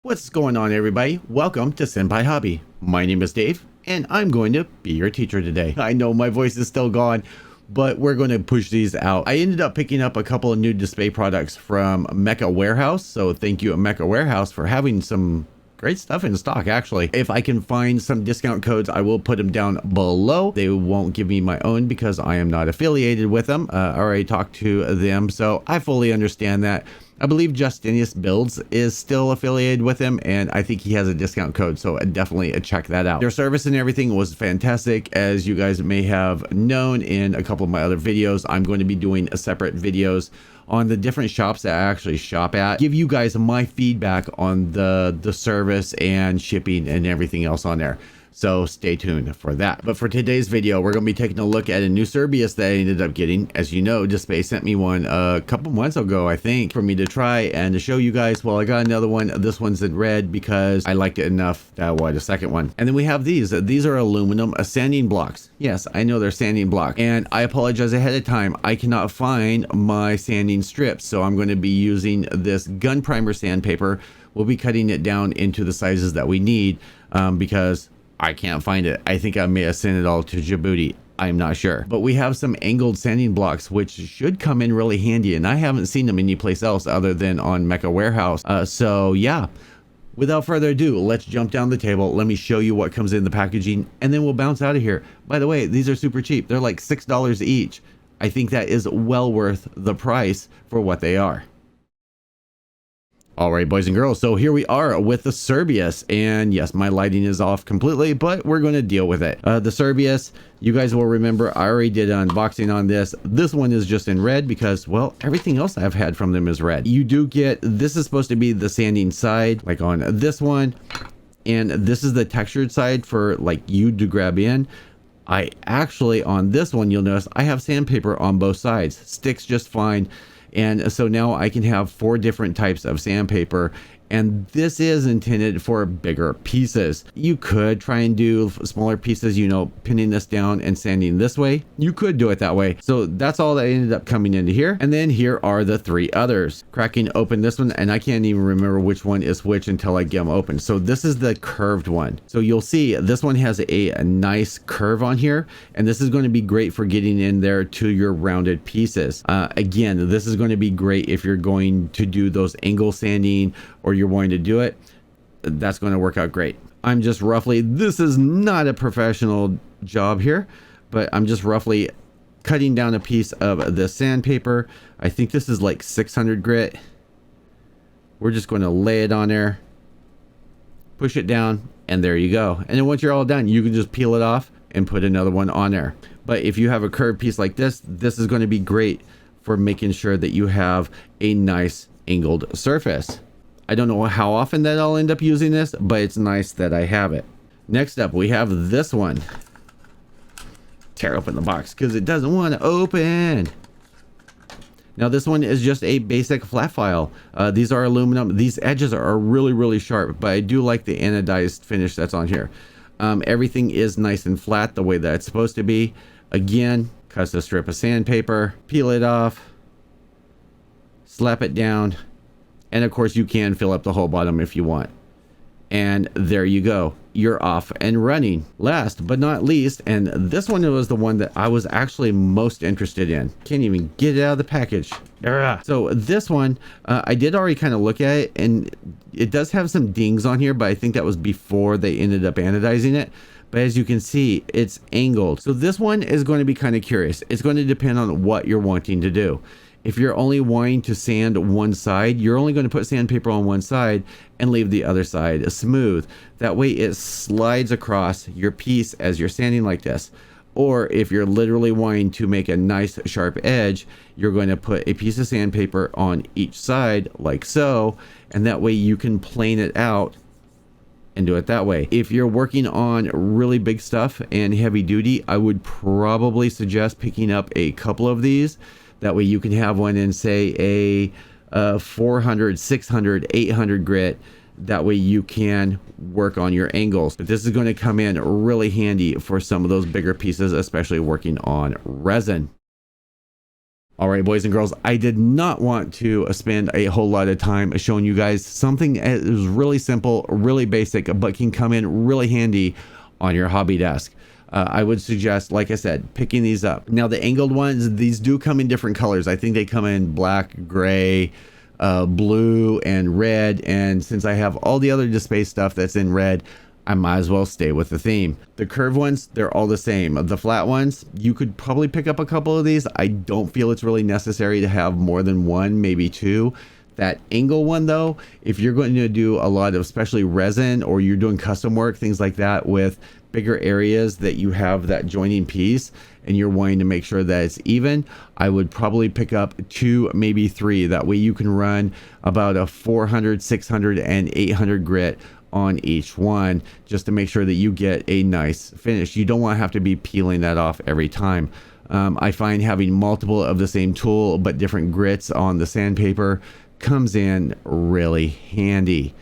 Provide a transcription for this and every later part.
What's going on, everybody? Welcome to Senpai Hobby. My name is Dave, and I'm going to be your teacher today. I know my voice is still gone, but we're going to push these out. I ended up picking up a couple of new display products from MECHAWAREHOUSE, so thank you, MECHAWAREHOUSE, for having some great stuff in stock, actually. If I can find some discount codes, I will put them down below. They won't give me my own because I am not affiliated with them. I already talked to them, so I fully understand that. I believe Justinius Builds is still affiliated with him, and I think he has a discount code, so definitely check that out. Their service and everything was fantastic. As you guys may have known in a couple of my other videos, I'm going to be doing separate videos on the different shops that I actually shop at, give you guys my feedback on the service and shipping and everything else on there. So stay tuned for that. But for today's video, we're going to be taking a look at a new Cerberus that I ended up getting. As you know, DSPIAE sent me one a couple months ago, I think, for me to try and to show you guys. Well, I got another one. This one's in red because I liked it enough that I wanted a second one. And then we have these. These are aluminum sanding blocks. Yes, I know they're sanding blocks. And I apologize ahead of time. I cannot find my sanding strips. So I'm going to be using this gun primer sandpaper. We'll be cutting it down into the sizes that we need because I can't find it. I think I may have sent it all to Djibouti. I'm not sure. But we have some angled sanding blocks, which should come in really handy. And I haven't seen them anyplace else other than on MECHAWAREHOUSE. So yeah, without further ado, let's jump down the table. Let me show you what comes in the packaging, and then we'll bounce out of here. By the way, these are super cheap. They're like $6 each. I think that is well worth the price for what they are. All right, boys and girls, so here we are with the Cerberus, and yes, my lighting is off completely, but we're going to deal with it. The Cerberus, you guys will remember I already did an unboxing on this. This one is just in red because, well, everything else I've had from them is red. You do get, this is supposed to be the sanding side, like on this one, and this is the textured side for like you to grab in. I actually, on this one, you'll notice I have sandpaper on both sides. Sticks just fine. And so now I can have 4 different types of sandpaper, and this is intended for bigger pieces. You could try and do smaller pieces, you know, pinning this down and sanding this way. You could do it that way. So that's all that ended up coming into here. And then here are the 3 others. Cracking open this one, and I can't even remember which one is which until I get them open. So this is the curved one. So you'll see this one has a nice curve on here, and this is going to be great for getting in there to your rounded pieces. Again, this is going to be great if you're going to do those angle sanding or you're wanting to do it. That's going to work out great. I'm just roughly, this is not a professional job here, but I'm just roughly cutting down a piece of the sandpaper. I think this is like 600 grit. We're just going to lay it on there, push it down, and there you go. And then once you're all done, you can just peel it off and put another one on there. But if you have a curved piece like this, this is going to be great for making sure that you have a nice angled surface. I don't know how often that I'll end up using this, but it's nice that I have it. Next up, we have this one. Tear open the box because it doesn't want to open. Now this one is just a basic flat file. These are aluminum. These edges are really, really sharp, but I do like the anodized finish that's on here. Everything is nice and flat the way that it's supposed to be. Again, cut a strip of sandpaper, peel it off, slap it down. And of course you can fill up the whole bottom if you want. And there you go. You're off and running. Last but not least, and this one was the one that I was actually most interested in. Can't even get it out of the package. So this one, I did already kind of look at it, and it does have some dings on here, but I think that was before they ended up anodizing it. But as you can see, it's angled. So this one is going to be kind of curious. It's going to depend on what you're wanting to do. If you're only wanting to sand one side, you're only going to put sandpaper on one side and leave the other side smooth. That way it slides across your piece as you're sanding like this. Or if you're literally wanting to make a nice sharp edge, you're going to put a piece of sandpaper on each side like so, and that way you can plane it out and do it that way. If you're working on really big stuff and heavy duty, I would probably suggest picking up a couple of these. That way you can have one in, say, a 400, 600, 800 grit. That way you can work on your angles. But this is going to come in really handy for some of those bigger pieces, especially working on resin. All right, boys and girls, I did not want to spend a whole lot of time showing you guys something that is really simple, really basic, but can come in really handy on your hobby desk. I would suggest, like I said, picking these up. Now, the angled ones, these do come in different colors. I think they come in black, gray, blue, and red. And since I have all the other DSPIAE stuff that's in red, I might as well stay with the theme. The curved ones, they're all the same. The flat ones, you could probably pick up a couple of these. I don't feel it's really necessary to have more than one, maybe two. That angle one though, if you're going to do a lot of especially resin, or you're doing custom work, things like that, with bigger areas that you have that joining piece and you're wanting to make sure that it's even, I would probably pick up two, maybe three. That way you can run about a 400, 600, and 800 grit on each one, just to make sure that you get a nice finish. You don't want to have to be peeling that off every time. I find having multiple of the same tool but different grits on the sandpaper comes in really handy.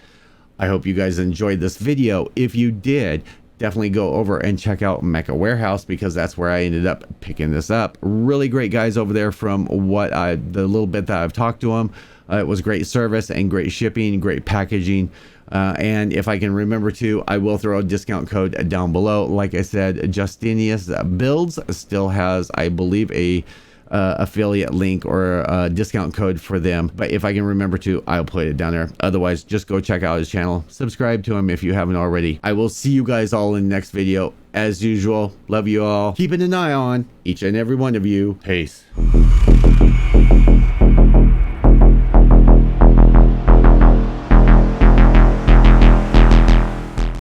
I hope you guys enjoyed this video. If you did, definitely go over and check out MECHAWAREHOUSE, because that's where I ended up picking this up. Really great guys over there. From what the little bit that I've talked to them, it was great service and great shipping, great packaging. And if I can remember to, I will throw a discount code down below. Like I said, Justinius Builds still has, I believe, a affiliate link or a discount code for them. But if I can remember to, I'll put it down there. Otherwise, just go check out his channel. Subscribe to him if you haven't already. I will see you guys all in the next video. As usual, love you all. Keeping an eye on each and every one of you. Peace.